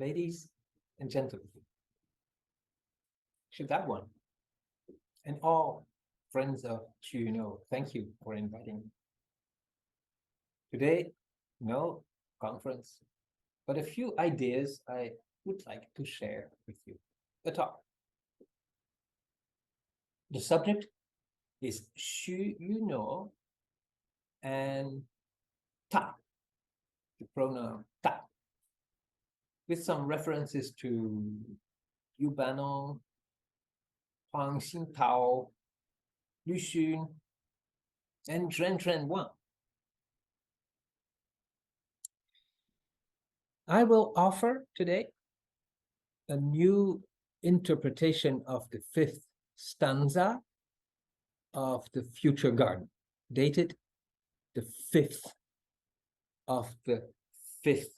ladies and gentlemen, should that one, and all friends of Xu Yunuo, thank you for inviting me. Today, no conference, but a few ideas I would like to share with you. The talk. The subject is Xu Yunuo and ta, the pronoun ta, with some references to Yu Banong, Huang Xintao, Lu Xun, and Zhen Wang. I will offer today a new interpretation of the fifth stanza of the Future Garden, dated the 5th of the 5th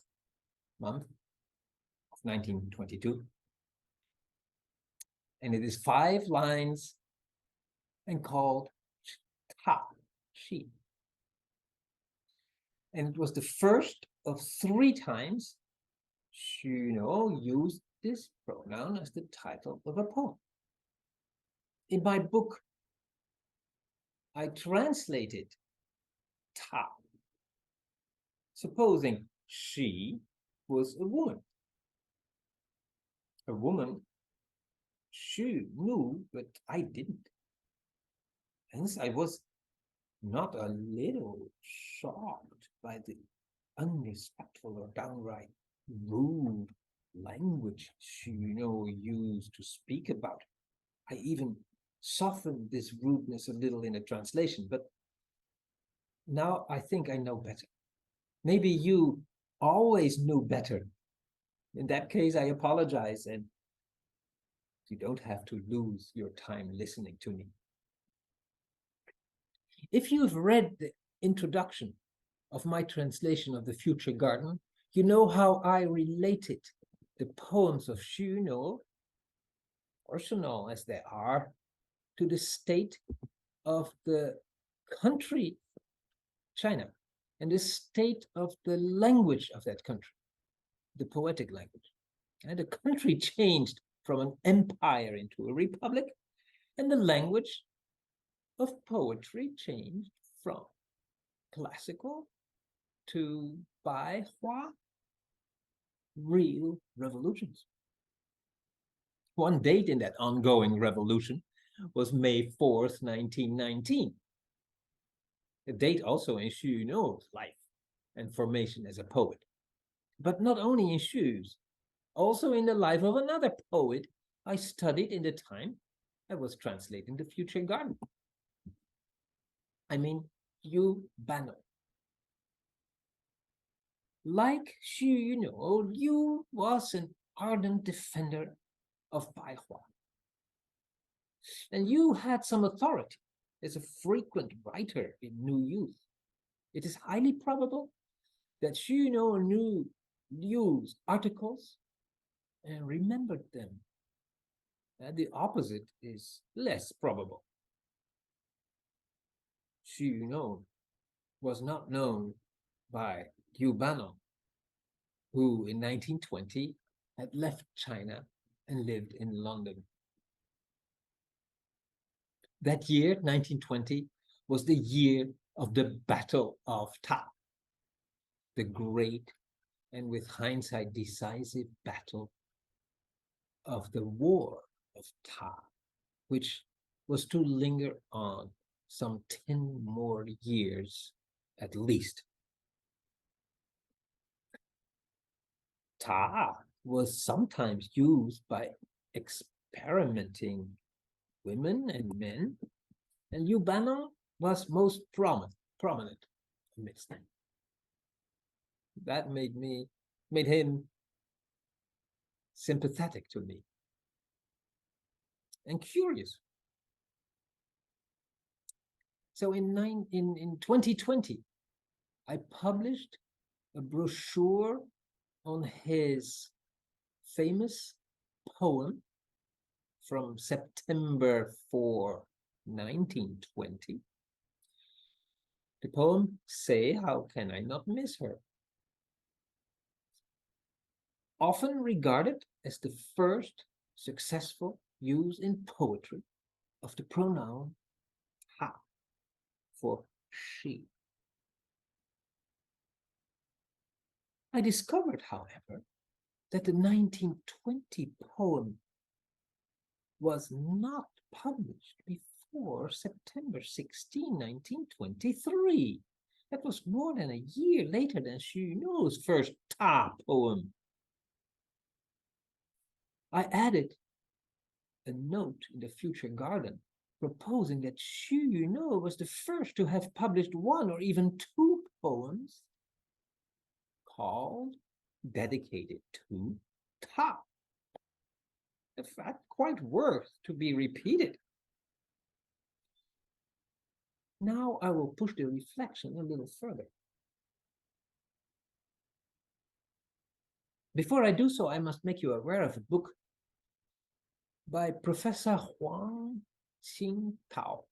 month of 1922. And it is 5 lines and called Ta, she. And it was the first of 3 times Xu Yunuo used this pronoun as the title of a poem. In my book, I translated ta, supposing she was a woman. A woman Xu knew, but I didn't. Hence, I was not a little shocked by the unrespectful or downright rude language Xu Yunuo used to speak about. I even softened this rudeness a little in a translation, but now I think I know better. Maybe you always knew better. In that case, I apologize, and you don't have to lose your time listening to me. If you've read the introduction of my translation of the Future Garden, you know how I related the poems of Xu Yunuo, personal as they are, to the state of the country China and the state of the language of that country, the poetic language. And the country changed from an empire into a republic, and the language of poetry changed from classical to Baihua, real revolutions. One date in that ongoing revolution was May 4th, 1919. A date also in Xu Yunuo's life and formation as a poet. But not only in Xu's, also in the life of another poet I studied in the time I was translating the Future Garden. I mean, Yu Banong. Like Xu Yunuo, Liu was an ardent defender of Baihua. And Yu had some authority as a frequent writer in New Youth. It is highly probable that Xu Yunuo knew Liu's articles and remembered them. And the opposite is less probable. Xu Yunuo was not known by Yu Banong, who in 1920 had left China and lived in London. That year, 1920, was the year of the Battle of Ta, the great and with hindsight decisive battle of the War of Ta, which was to linger on some 10 more years at least. Ta was sometimes used by experimenting women and men, and Yu Banong was most prominent amidst them. That made him sympathetic to me and curious. So in 2020, I published a brochure on his famous poem from September 4, 1920. The poem, Say, How Can I Not Miss Her? often regarded as the first successful use in poetry of the pronoun ha for she. I discovered, however, that the 1920 poem was not published before September 16, 1923. That was more than a year later than Xu Yunuo's first Ta poem. I added a note in the Future Garden proposing that Xu Yunuo was the first to have published one or even two poems called, dedicated to Ta. A fact quite worth to be repeated. Now I will push the reflection a little further. Before I do so, I must make you aware of a book by Professor Huang Qingtao.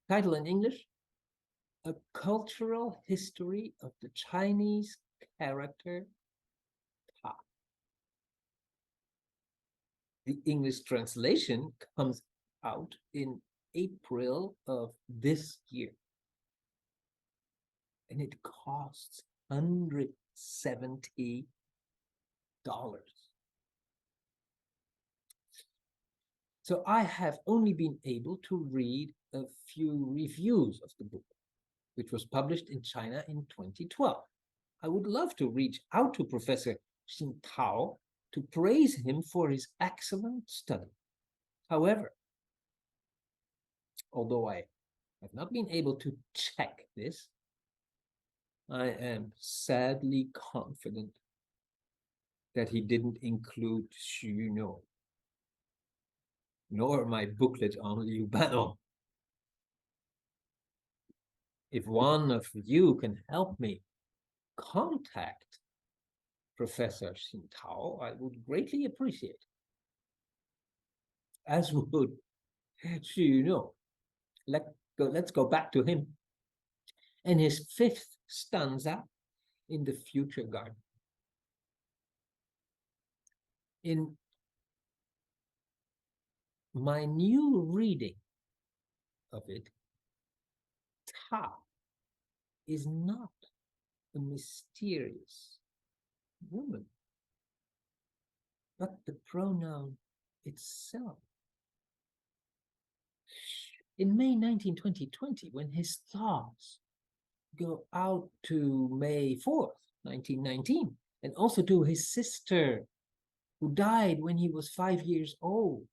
Title in English, A Cultural History of the Chinese Character Ta. The English translation comes out in April of this year, and it costs $170. So I have only been able to read a few reviews of the book, which was published in China in 2012. I would love to reach out to Professor Qingtao to praise him for his excellent study. However, although I have not been able to check this, I am sadly confident that he didn't include Xu Yunuo, nor my booklet on Liu Banong. If one of you can help me contact Professor Qingtao, I would greatly appreciate it. As would Xu Yunuo. Let's go back to him and his fifth stanza in the Future Garden. In my new reading of it, Ta is not a mysterious woman, but the pronoun itself. In May 19, 2020, when his thoughts go out to May 4th, 1919, and also to his sister, who died when he was 5 years old,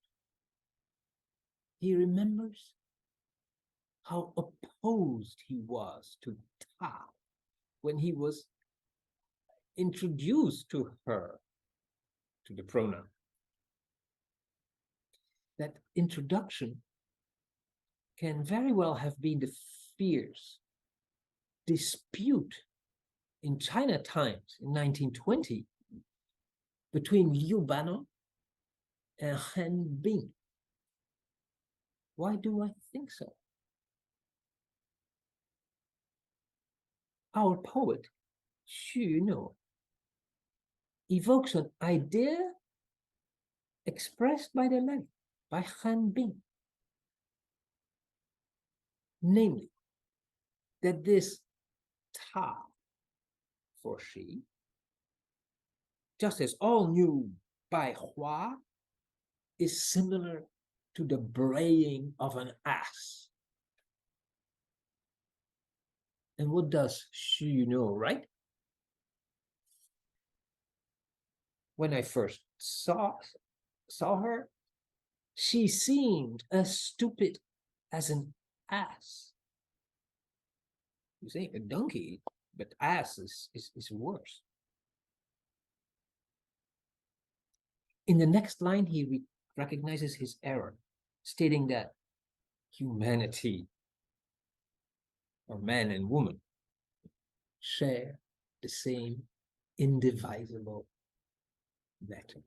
he remembers how opposed he was to Ta when he was introduced to her, to the pronoun. That introduction can very well have been the fierce dispute in China times in 1920 between Liu Banong and Han Bing. Why do I think so? Our poet, Xu Yunuo, evokes an idea expressed by the letter, by Han Bing. Namely, that this Ta for she, just as all knew by Hua, is similar to the braying of an ass. And what does Xu Yunuo write? When I first saw her, she seemed as stupid as an ass. You say a donkey, but ass is worse. In the next line, he recognizes his error, stating that humanity, or man and woman, share the same indivisible matter.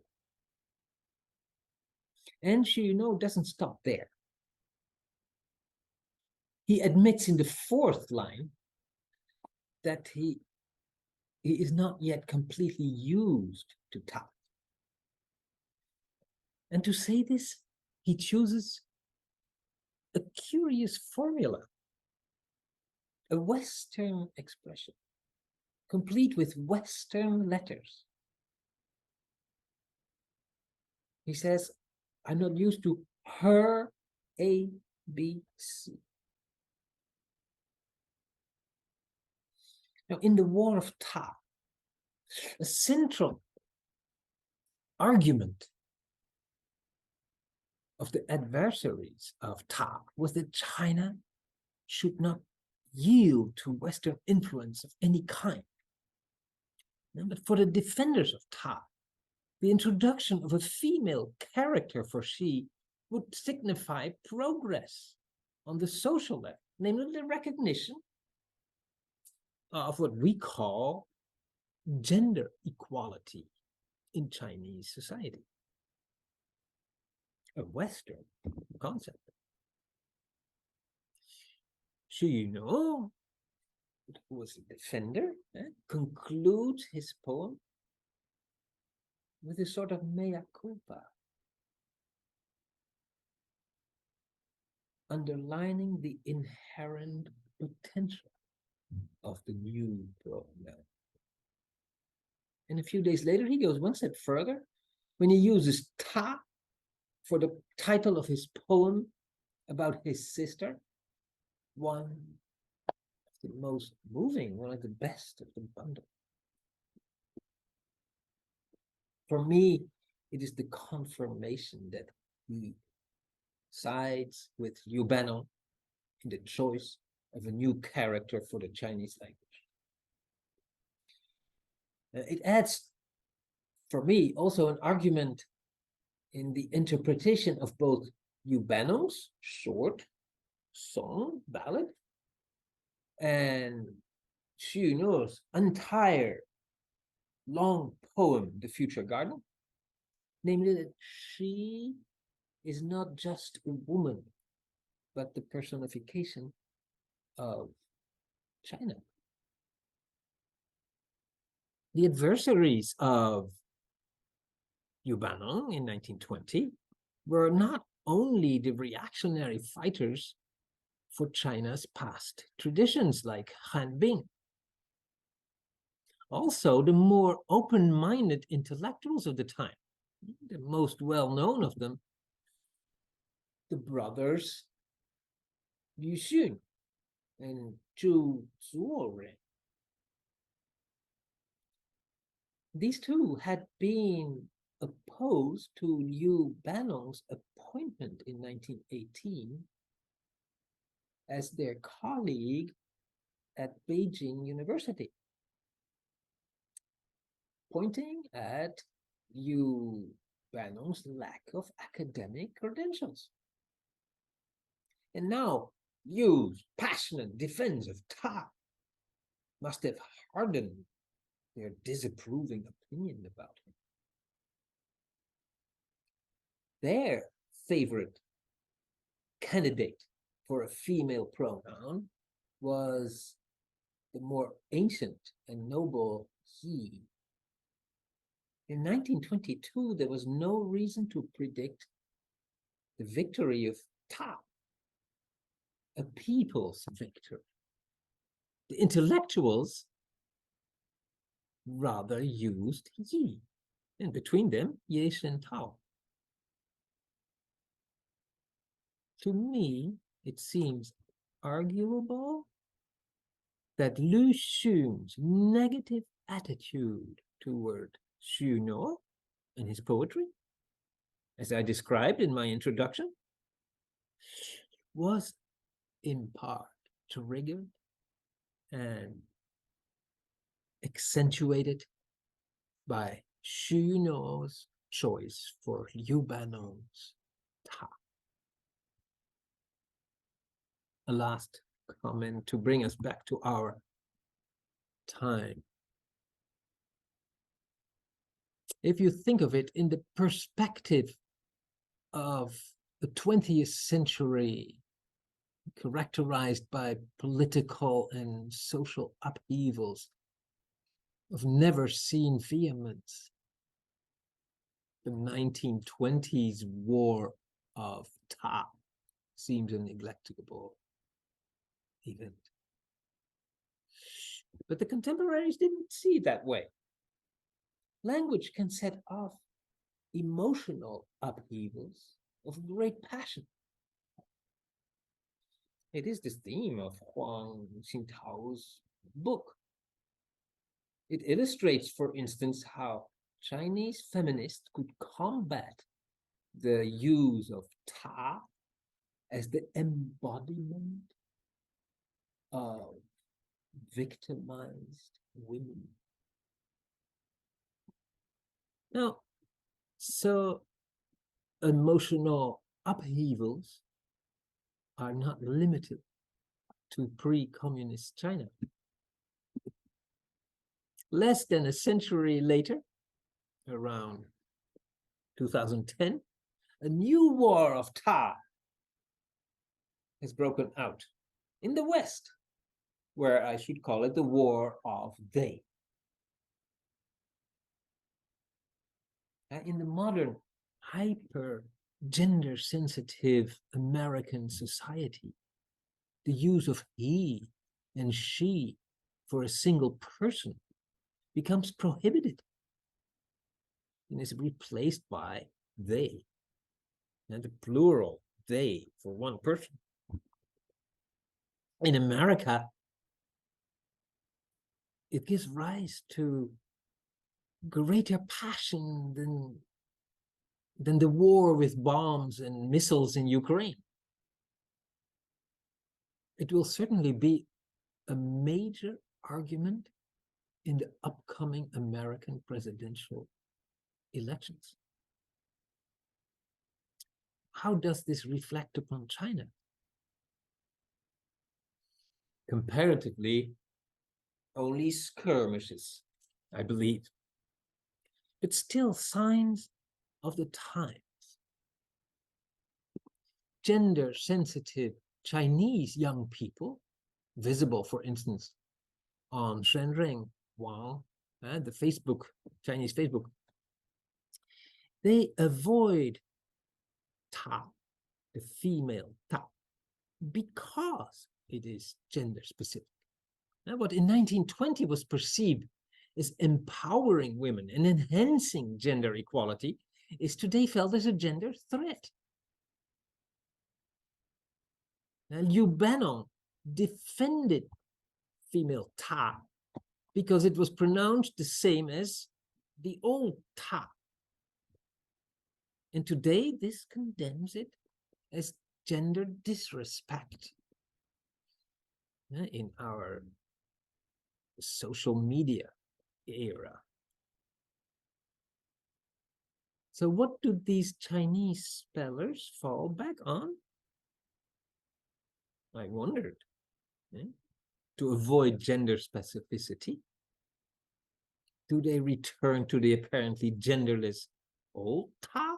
And Xu Yunuo doesn't stop there. He admits in the fourth line that he he is not yet completely used to Ta. And to say this, he chooses a curious formula, a Western expression, complete with Western letters. He says, I'm not used to her A, B, C. Now, in the War of Ta, a central argument of the adversaries of Ta was that China should not yield to Western influence of any kind. But for the defenders of Ta, the introduction of a female character for Xi would signify progress on the social level, namely the recognition of what we call gender equality in Chinese society. A Western concept. Xu Yunuo, who was a defender, concludes his poem with a sort of mea culpa, underlining the inherent potential of the new pronoun. And a few days later, he goes one step further when he uses Ta for the title of his poem about his sister, one of the most moving, one of the best of the bundle. For me, it is the confirmation that he sides with Liu Banong in the choice of a new character for the Chinese language. It adds, for me, also an argument in the interpretation of both Liu Banong's short song, ballad, and Xu Yunuo's entire long poem, The Future Garden, namely that she is not just a woman, but the personification of China. The adversaries of Liu Banong in 1920 were not only the reactionary fighters for China's past traditions like Han Bing, also the more open-minded intellectuals of the time, the most well-known of them, the brothers Liu Xun and Zhu Zuoren. These two had been opposed to Liu Banong's appointment in 1918 as their colleague at Beijing University, pointing at Liu Banong's lack of academic credentials. And now Liu's passionate defense of Ta must have hardened their disapproving opinion about him. Their favorite candidate for a female pronoun was the more ancient and noble he. In 1922, there was no reason to predict the victory of Ta, a people's victory. The intellectuals rather used Yi, and between them, Ye and Tao. To me, it seems arguable that Liu Xun's negative attitude toward Xu Yunuo and his poetry, as I described in my introduction, was in part triggered and accentuated by Xu Yunuo's choice for Liu Banong's Ta. A last comment to bring us back to our time. If you think of it in the perspective of the 20th century, characterized by political and social upheavals, of never-seen vehemence. The 1920s war of Ta seems a neglectable event. But the contemporaries didn't see it that way. Language can set off emotional upheavals of great passion. It is the theme of Huang Xintao's book. It illustrates, for instance, how Chinese feminists could combat the use of Ta as the embodiment of victimized women. Now, so emotional upheavals are not limited to pre-communist China. Less than a century later, around 2010, a new war of Ta has broken out in the West, where I should call it the war of they. In the modern, hyper-gender sensitive American society, the use of he and she for a single person becomes prohibited and is replaced by they, and the plural they for one person. In America, it gives rise to greater passion than the war with bombs and missiles in Ukraine. It will certainly be a major argument in the upcoming American presidential elections. How does this reflect upon China? Comparatively, only skirmishes, I believe, but still signs of the times. Gender-sensitive Chinese young people, visible, for instance, on Shenring, Wang, and the Facebook, Chinese Facebook, they avoid Ta, the female Ta, because it is gender specific. Now, what in 1920 was perceived as empowering women and enhancing gender equality is today felt as a gender threat. Now, Liu Benong defended female Ta because it was pronounced the same as the old Ta. And today, this condemns it as gender disrespect. In our social media era. So what do these Chinese spellers fall back on? I wondered. To avoid gender specificity, do they return to the apparently genderless old Ta?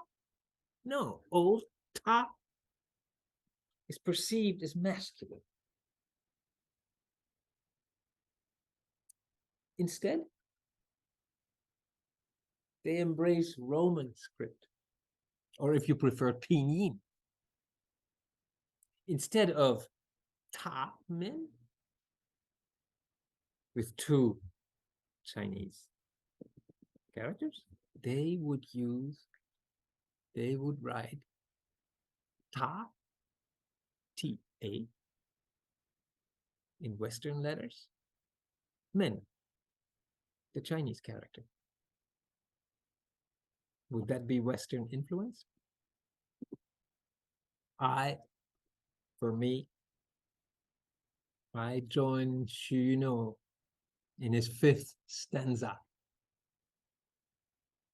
No, old Ta is perceived as masculine. Instead, they embrace Roman script, or if you prefer, pinyin. Instead of Ta men with two Chinese characters, they would write Ta, T-A, in Western letters, men, the Chinese character. Would that be Western influence? For me, I join Xu Yunuo in his 5th stanza.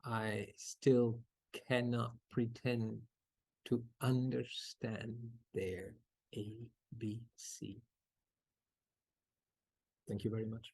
I still cannot pretend to understand their ABC. Thank you very much.